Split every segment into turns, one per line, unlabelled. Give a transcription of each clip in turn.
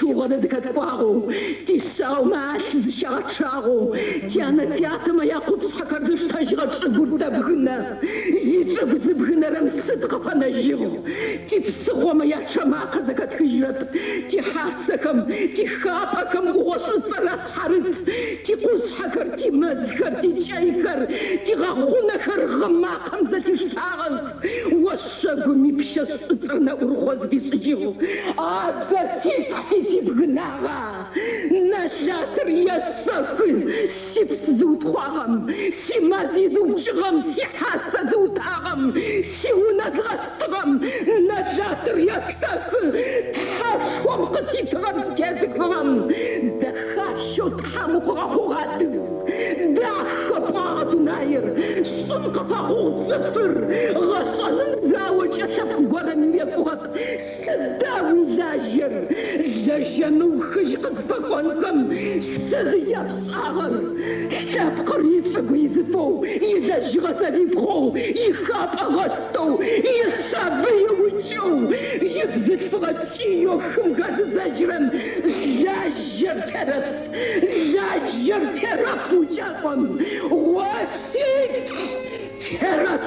Шугара закатвару, тисау маатз шарачару, тяна тятама якубс хакарзы штажрачы гурда бгына, зичы бзы бгынарам сыдқафана жиру, ти псыхома ячамака закатхыжрап, ти хасакам, ти хапакам уошу царасхарыт, ти кузхакар, ти мазхар, ти чайкар, ти гахунахар гамакам затишаров, уашагу мипшас царна урхоз бисжиру, ада ти Иди в гнара, на жатр я сахын, сипс зутхварам, си мази зутчрам, си хаса зутарам, си уназрастрам, на жатр я сахын, тхашхом кыситрам стязыкрам, да хашо тхамухрахураты, да хапаратунайр, сумка паруцефыр, рашанын завоча сапгоран векурак, садавы лажер, Жащану хышқыз паконкам, садия псарам, хапқар итфагу изфоу, и дажгаса дифроу, и хапа расту, и сабы учу, и дзифратию хмгаз зажрам, жажер терап учакам, васит терап.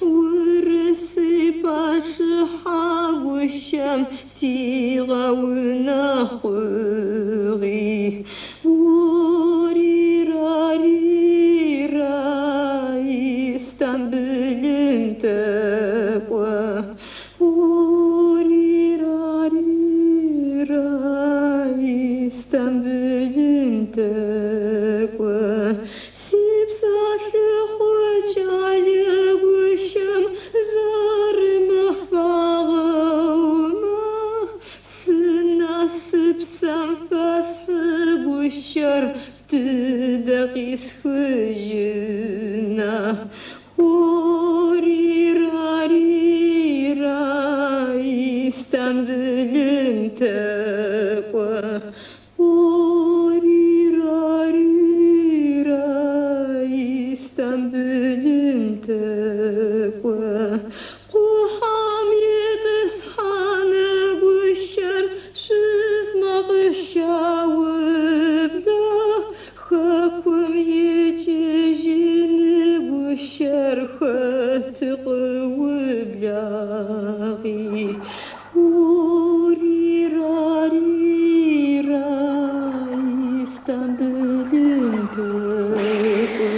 ورسي باشحا Orirarira İstanbul'un tekva Orirarira İstanbul'un tekva Kuham yetiz hanı güşer Şızmaq şavıbla Hakum yecejini güşer Hatıqıvıblağı Orirarira İstanbul'un tekva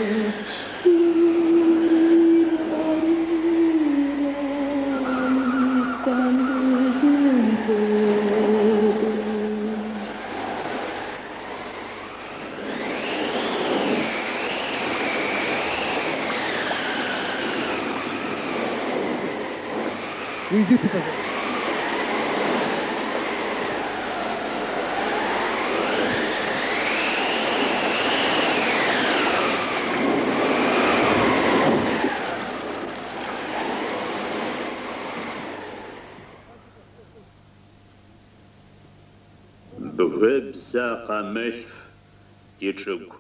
Бгыбзэ къэмылъ дичӏыгу.